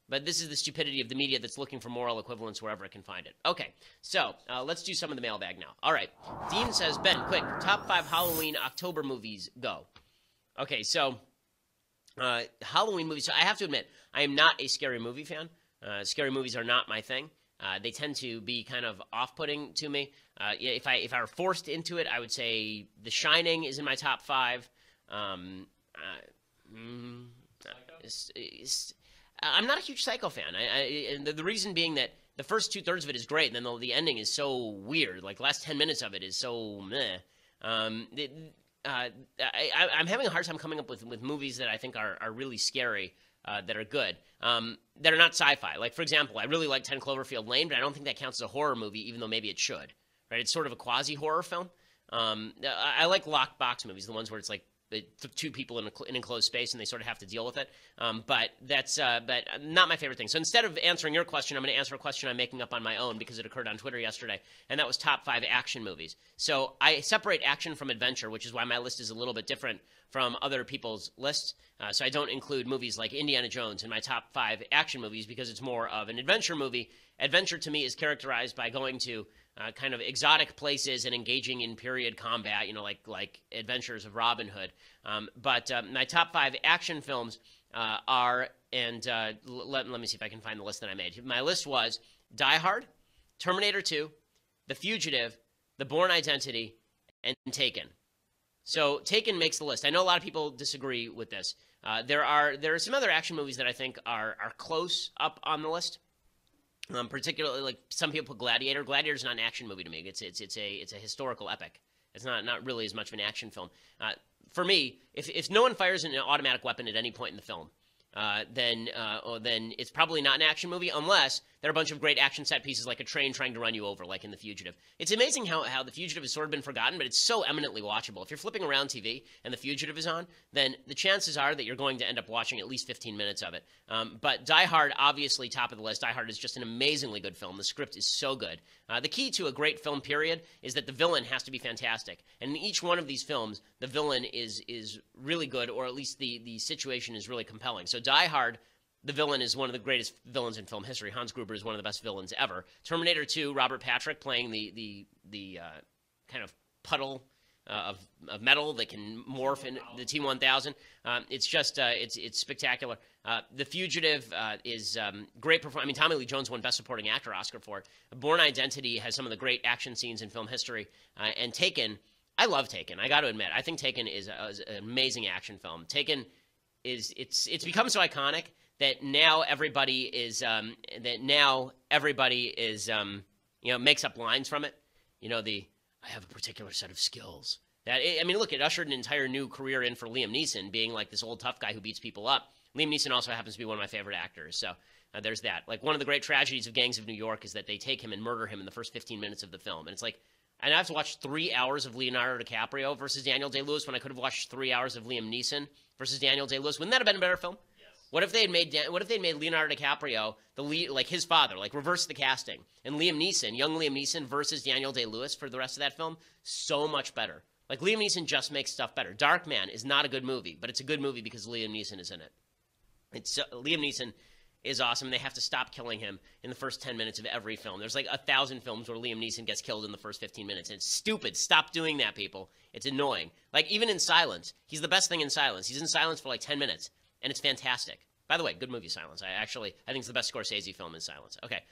[SPEAKER 1] But this is the stupidity of the media that's looking for moral equivalence wherever it can find it. Okay, so let's do some of the mailbag now. All right, Dean says, Ben, quick, top 5 Halloween October movies, go. Okay, so Halloween movies. So I have to admit, I am not a scary movie fan. Scary movies are not my thing. They tend to be kind of off-putting to me. If I were forced into it, I would say The Shining is in my top 5. I'm not a huge Psycho fan. And the reason being that the first 2/3 of it is great, and then the ending is so weird. Like, the last 10 minutes of it is so meh. I'm having a hard time coming up with movies that I think are really scary, that are good, that are not sci-fi. Like, for example, I really like 10 Cloverfield Lane, but I don't think that counts as a horror movie, even though maybe it should. Right? It's sort of a quasi-horror film. I like locked box movies, the ones where it's like two people in an enclosed space and they sort of have to deal with it. But that's but not my favorite thing. So instead of answering your question, I'm going to answer a question I'm making up on my own because it occurred on Twitter yesterday, and that was top 5 action movies. So I separate action from adventure, which is why my list is a little bit different from other people's lists. So I don't include movies like Indiana Jones in my top 5 action movies because it's more of an adventure movie. Adventure to me is characterized by going to kind of exotic places and engaging in period combat, like Adventures of Robin Hood. But my top 5 action films are, and let me see if I can find the list that I made. My list was Die Hard, Terminator 2, The Fugitive, The Bourne Identity, and Taken. So Taken makes the list. I know a lot of people disagree with this. There are some other action movies that I think are close up on the list. Particularly, like some people put Gladiator. Gladiator is not an action movie to me. It's a historical epic. It's not really as much of an action film. For me, if no one fires an automatic weapon at any point in the film, then it's probably not an action movie unless there are a bunch of great action set pieces like a train trying to run you over, like in The Fugitive. It's amazing how The Fugitive has sort of been forgotten, but it's so eminently watchable. If you're flipping around TV and The Fugitive is on, then the chances are that you're going to end up watching at least 15 minutes of it. But Die Hard, obviously top of the list. Die Hard is just an amazingly good film. The script is so good. The key to a great film, period, is that the villain has to be fantastic. And in each one of these films, the villain is really good, or at least the situation is really compelling. So Die Hard, the villain is one of the greatest villains in film history. Hans Gruber is one of the best villains ever. Terminator 2, Robert Patrick playing the kind of puddle of metal that can morph in the T-1000. It's just it's spectacular. The Fugitive is great performance. I mean, Tommy Lee Jones won Best Supporting Actor Oscar for it. Bourne Identity has some of the great action scenes in film history. And Taken, I love Taken. I got to admit, I think Taken is an amazing action film. Taken it's become so iconic that now everybody is makes up lines from it. I have a particular set of skills. Look, it ushered an entire new career in for Liam Neeson, being like this old tough guy who beats people up. Liam Neeson also happens to be one of my favorite actors, so there's that. Like, one of the great tragedies of Gangs of New York is that they take him and murder him in the first 15 minutes of the film, and it's like, and I have to watch 3 hours of Leonardo DiCaprio versus Daniel Day-Lewis when I could have watched 3 hours of Liam Neeson versus Daniel Day-Lewis. Wouldn't that have been a better film? What if they had made Leonardo DiCaprio the lead, like his father, like reverse the casting, and young Liam Neeson versus Daniel Day-Lewis for the rest of that film? So much better. Like, Liam Neeson just makes stuff better. Dark Man is not a good movie, but it's a good movie because Liam Neeson is in it. Liam Neeson is awesome. They have to stop killing him in the first 10 minutes of every film. There's like 1,000 films where Liam Neeson gets killed in the first 15 minutes, and it's stupid. Stop doing that, people. It's annoying. Like, even in Silence, he's the best thing in Silence. He's in Silence for like 10 minutes, and it's fantastic. By the way, good movie, Silence. I think it's the best Scorsese film in Silence. Okay.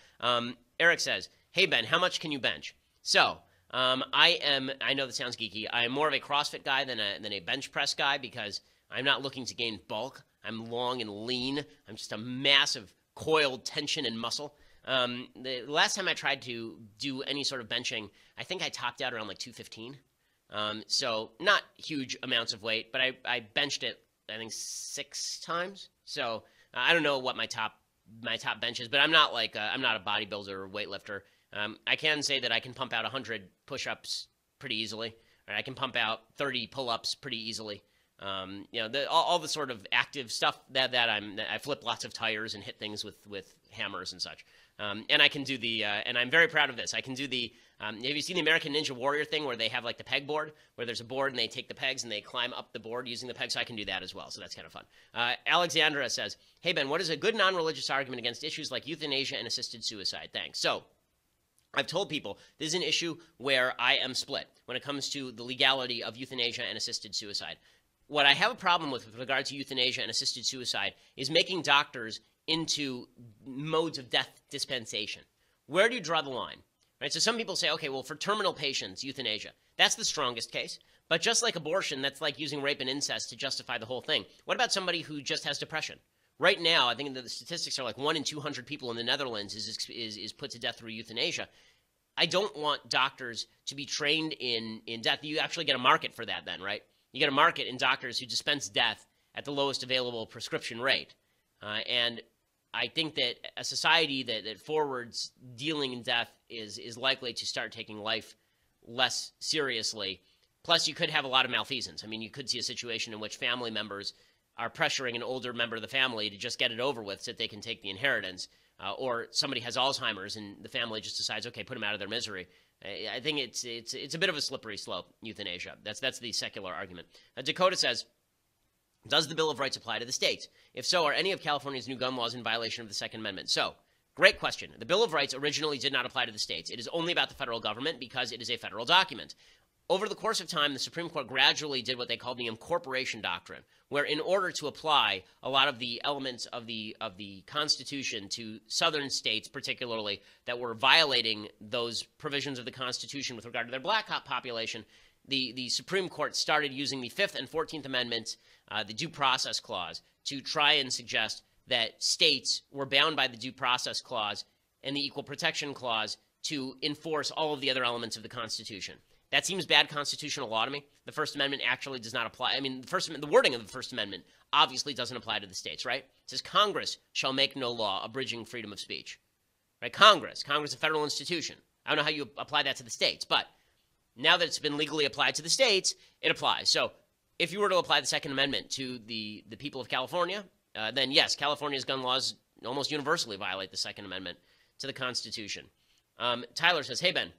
[SPEAKER 1] Eric says, hey, Ben, how much can you bench? So, I know that sounds geeky. I am more of a CrossFit guy than a bench press guy because I'm not looking to gain bulk. I'm long and lean. I'm just a massive coiled tension and muscle. The last time I tried to do any sort of benching, I think I topped out around like 215. So not huge amounts of weight, but I benched it, I think, 6 times. So I don't know what my top bench is, but I'm not a bodybuilder or weightlifter. I can say that I can pump out 100 push-ups pretty easily. Or I can pump out 30 pull-ups pretty easily. All the sort of active stuff that I flip lots of tires and hit things with hammers and such. And I can do and I'm very proud of this. I can do have you seen the American Ninja Warrior thing where they have like the peg board, where there's a board and they take the pegs and they climb up the board using the pegs? So I can do that as well. So that's kind of fun. Alexandra says, hey, Ben, what is a good non-religious argument against issues like euthanasia and assisted suicide? Thanks. So I've told people this is an issue where I am split when it comes to the legality of euthanasia and assisted suicide. What I have a problem with regard to euthanasia and assisted suicide is making doctors into modes of death dispensation. Where do you draw the line? Right? So some people say, okay, well, for terminal patients, euthanasia. That's the strongest case. But just like abortion, that's like using rape and incest to justify the whole thing. What about somebody who just has depression? Right now, I think the statistics are like 1 in 200 people in the Netherlands is put to death through euthanasia. I don't want doctors to be trained in death. You actually get a market for that then, right? You get a market in doctors who dispense death at the lowest available prescription rate. And I think that a society that forwards dealing in death is likely to start taking life less seriously. Plus, you could have a lot of malfeasance. I mean, you could see a situation in which family members are pressuring an older member of the family to just get it over with so that they can take the inheritance. Or somebody has Alzheimer's and the family just decides, okay, put them out of their misery. I think it's a bit of a slippery slope, euthanasia. That's the secular argument. Dakota says, does the Bill of Rights apply to the states? If so, are any of California's new gun laws in violation of the Second Amendment? So, great question. The Bill of Rights originally did not apply to the states. It is only about the federal government because it is a federal document. Over the course of time, the Supreme Court gradually did what they called the incorporation doctrine, where in order to apply a lot of the elements of the Constitution to southern states, particularly, that were violating those provisions of the Constitution with regard to their black population, the Supreme Court started using the 5th and 14th Amendments, the Due Process Clause, to try and suggest that states were bound by the Due Process Clause and the Equal Protection Clause to enforce all of the other elements of the Constitution. That seems bad constitutional law to me. The First Amendment actually does not apply. I mean, the wording of the First Amendment obviously doesn't apply to the states, right? It says Congress shall make no law abridging freedom of speech. Right? Congress, a federal institution. I don't know how you apply that to the states, but now that it's been legally applied to the states, it applies. So if you were to apply the Second Amendment to the people of California, then yes, California's gun laws almost universally violate the Second Amendment to the Constitution. Tyler says, hey, Ben,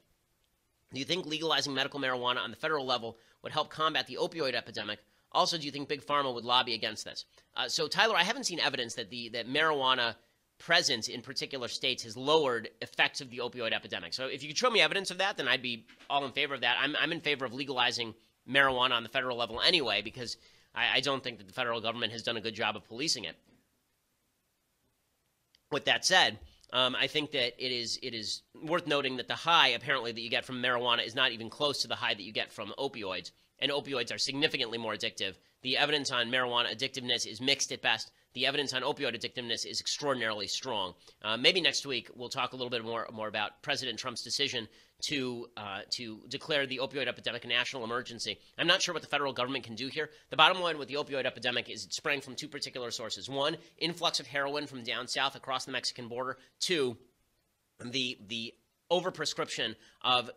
[SPEAKER 1] do you think legalizing medical marijuana on the federal level would help combat the opioid epidemic? Also, do you think Big Pharma would lobby against this? So, Tyler, I haven't seen evidence that that marijuana presence in particular states has lowered effects of the opioid epidemic. So if you could show me evidence of that, then I'd be all in favor of that. I'm in favor of legalizing marijuana on the federal level anyway, because I don't think that the federal government has done a good job of policing it. With that said, I think that it is worth noting that the high, apparently, that you get from marijuana is not even close to the high that you get from opioids, and opioids are significantly more addictive The evidence on marijuana addictiveness is mixed at best. The evidence on opioid addictiveness is extraordinarily strong. Maybe next week we'll talk a little bit more about President Trump's decision to declare the opioid epidemic a national emergency. I'm not sure what the federal government can do here. The bottom line with the opioid epidemic is it sprang from two particular sources. One, influx of heroin from down south across the Mexican border. Two, the overprescription of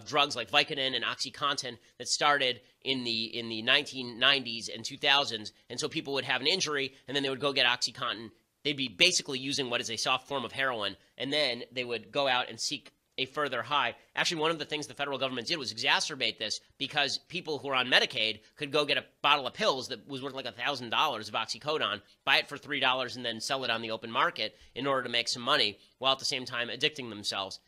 [SPEAKER 1] drugs like Vicodin and OxyContin that started in the 1990s and 2000s, and so people would have an injury and then they would go get OxyContin. They'd be basically using what is a soft form of heroin, and then they would go out and seek a further high. Actually, one of the things the federal government did was exacerbate this because people who are on Medicaid could go get a bottle of pills that was worth like $1,000 of oxycodone, buy it for $3, and then sell it on the open market in order to make some money while at the same time addicting themselves.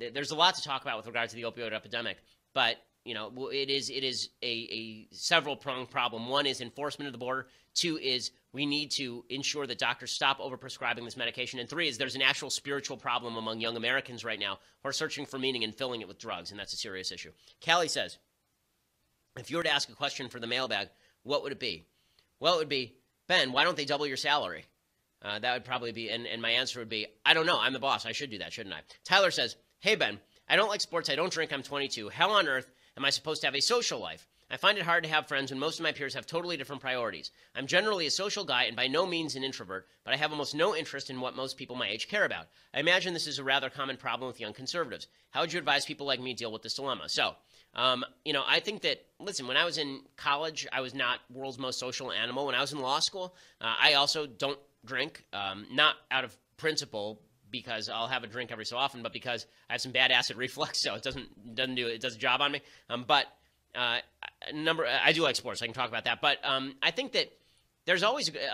[SPEAKER 1] There's a lot to talk about with regard to the opioid epidemic, but it is a several-pronged problem. One is enforcement of the border. Two is we need to ensure that doctors stop overprescribing this medication. And three is there's an actual spiritual problem among young Americans right now who are searching for meaning and filling it with drugs, and that's a serious issue. Callie says, if you were to ask a question for the mailbag, what would it be? Well, it would be, Ben, why don't they double your salary? That would probably be, and my answer would be, I don't know. I'm the boss. I should do that, shouldn't I? Tyler says, hey, Ben, I don't like sports. I don't drink. I'm 22. How on earth am I supposed to have a social life? I find it hard to have friends when most of my peers have totally different priorities. I'm generally a social guy and by no means an introvert, but I have almost no interest in what most people my age care about. I imagine this is a rather common problem with young conservatives. How would you advise people like me deal with this dilemma? So, I think that, listen, when I was in college, I was not world's most social animal. When I was in law school, I also don't drink, not out of principle, because I'll have a drink every so often, but because I have some bad acid reflux, so it does a job on me. I do like sports. I can talk about that, but I think that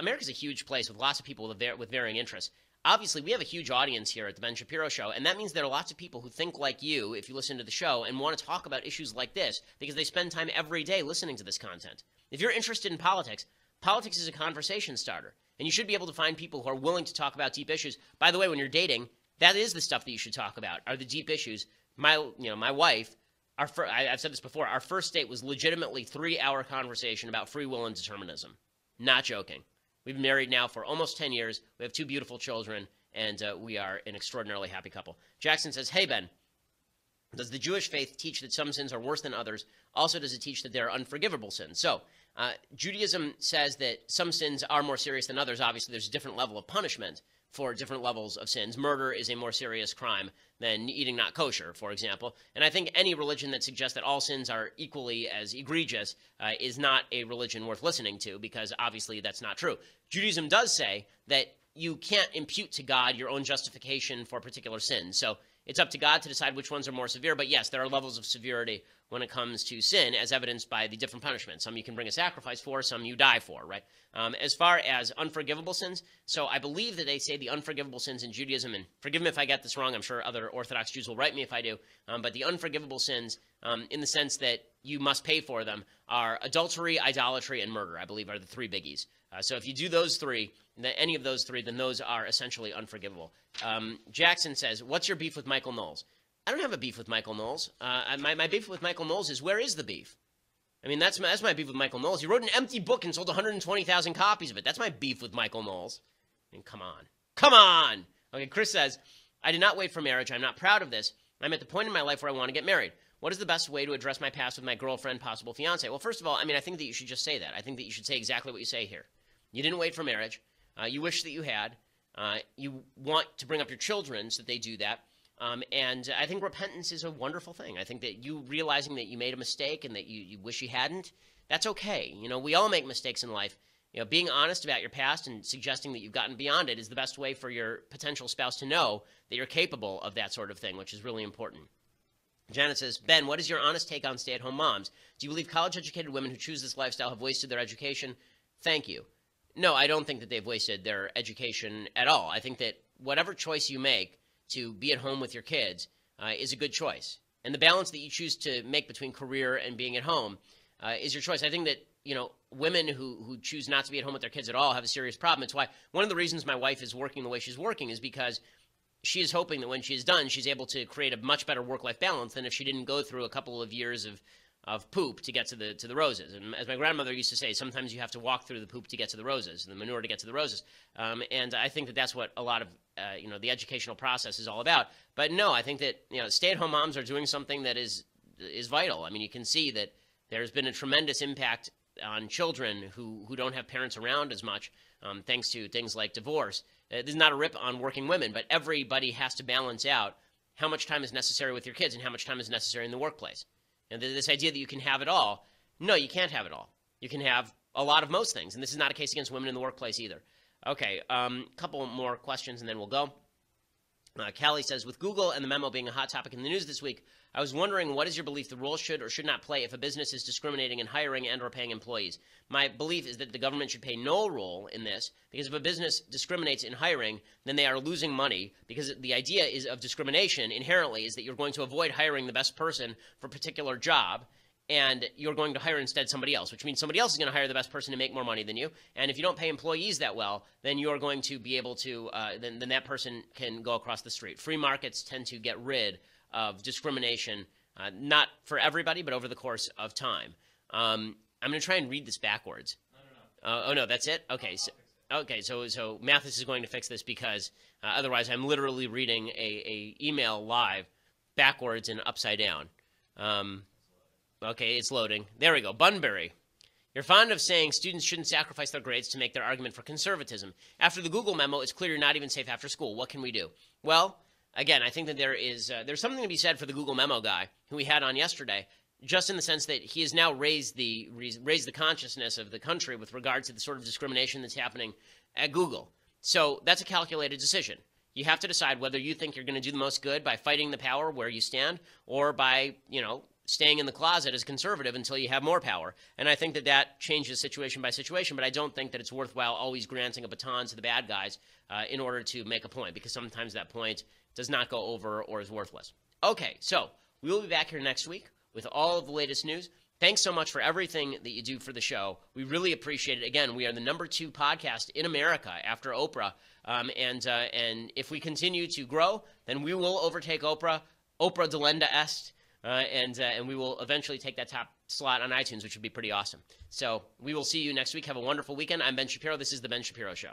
[SPEAKER 1] America's a huge place with lots of people with varying interests. Obviously, we have a huge audience here at the Ben Shapiro Show, and that means there are lots of people who think like you if you listen to the show and want to talk about issues like this because they spend time every day listening to this content. If you're interested in politics, politics is a conversation starter, and you should be able to find people who are willing to talk about deep issues. By the way, when you're dating, that is the stuff that you should talk about, are the deep issues. My wife, I've said this before, our first date was legitimately 3-hour conversation about free will and determinism. Not joking. We've been married now for almost 10 years. We have 2 beautiful children, and we are an extraordinarily happy couple. Jackson says, hey, Ben, does the Jewish faith teach that some sins are worse than others? Also, does it teach that there are unforgivable sins? So, Judaism says that some sins are more serious than others. Obviously, there's a different level of punishment for different levels of sins. Murder is a more serious crime than eating not kosher, for example. And I think any religion that suggests that all sins are equally as egregious is not a religion worth listening to, because obviously that's not true. Judaism does say that you can't impute to God your own justification for particular sins. So it's up to God to decide which ones are more severe. But yes, there are levels of severity when it comes to sin, as evidenced by the different punishments. Some you can bring a sacrifice for, some you die for, right? As far as unforgivable sins, so I believe that they say the unforgivable sins in Judaism, and forgive me if I get this wrong, I'm sure other Orthodox Jews will write me if I do, but the unforgivable sins, in the sense that you must pay for them, are adultery, idolatry, and murder, I believe, are the 3 biggies. So if you do those 3, any of those 3, then those are essentially unforgivable. Jackson says, what's your beef with Michael Knowles? I don't have a beef with Michael Knowles. My beef with Michael Knowles is, where is the beef? I mean, that's my beef with Michael Knowles. He wrote an empty book and sold 120,000 copies of it. That's my beef with Michael Knowles. I mean, come on. Come on! Okay, Chris says, I did not wait for marriage. I'm not proud of this. I'm at the point in my life where I want to get married. What is the best way to address my past with my girlfriend, possible fiance? Well, first of all, I mean, I think that you should just say that. I think that you should say exactly what you say here. You didn't wait for marriage. You wish that you had. You want to bring up your children so that they do that. And I think repentance is a wonderful thing. I think that you realizing that you made a mistake and that you wish you hadn't, that's okay. We all make mistakes in life. Being honest about your past and suggesting that you've gotten beyond it is the best way for your potential spouse to know that you're capable of that sort of thing, which is really important. Janet says, Ben, what is your honest take on stay-at-home moms? Do you believe college-educated women who choose this lifestyle have wasted their education? Thank you. No, I don't think that they've wasted their education at all. I think that whatever choice you make to be at home with your kids is a good choice. And the balance that you choose to make between career and being at home is your choice. I think that, women who choose not to be at home with their kids at all have a serious problem. It's why one of the reasons my wife is working the way she's working is because she is hoping that when she's done, she's able to create a much better work-life balance than if she didn't go through a couple of years of of poop to get to the roses. And as my grandmother used to say, sometimes you have to walk through the poop to get to the roses, the manure to get to the roses. And I think that that's what a lot of the educational process is all about. But no, I think that stay-at-home moms are doing something that is vital. I mean, you can see that there's been a tremendous impact on children who don't have parents around as much, thanks to things like divorce. This is not a rip on working women, but everybody has to balance out how much time is necessary with your kids and how much time is necessary in the workplace. And this idea that you can have it all, no, you can't have it all. You can have a lot of most things, and this is not a case against women in the workplace either. Okay, couple more questions and then we'll go. Callie says, with Google and the memo being a hot topic in the news this week, I was wondering, what is your belief the role should or should not play if a business is discriminating in hiring and or paying employees? My belief is that the government should play no role in this, because if a business discriminates in hiring, then they are losing money, because the idea of discrimination inherently is that you're going to avoid hiring the best person for a particular job, and you're going to hire instead somebody else, which means somebody else is going to hire the best person to make more money than you. And if you don't pay employees that well, then you're going to be able to, then that person can go across the street. Free markets tend to get rid of discrimination, not for everybody, but over the course of time. I'm going to try and read this backwards. No. Oh, no, that's it? Okay. So Mathis is going to fix this, because otherwise I'm literally reading a email live backwards and upside down. Okay, it's loading. There we go. Bunbury. You're fond of saying students shouldn't sacrifice their grades to make their argument for conservatism. After the Google memo, it's clear you're not even safe after school. What can we do? Well, again, I think that there's something to be said for the Google memo guy who we had on yesterday, just in the sense that he has now raised the consciousness of the country with regard to the sort of discrimination that's happening at Google. So that's a calculated decision. You have to decide whether you think you're going to do the most good by fighting the power where you stand, or by, staying in the closet as conservative until you have more power. And I think that changes situation by situation, but I don't think that it's worthwhile always granting a baton to the bad guys in order to make a point, because sometimes that point does not go over or is worthless. Okay, so we will be back here next week with all of the latest news. Thanks so much for everything that you do for the show. We really appreciate it. Again, we are the #2 podcast in America after Oprah. And if we continue to grow, then we will overtake Oprah. Oprah delenda est. And we will eventually take that top slot on iTunes, which would be pretty awesome. So we will see you next week. Have a wonderful weekend. I'm Ben Shapiro. This is The Ben Shapiro Show.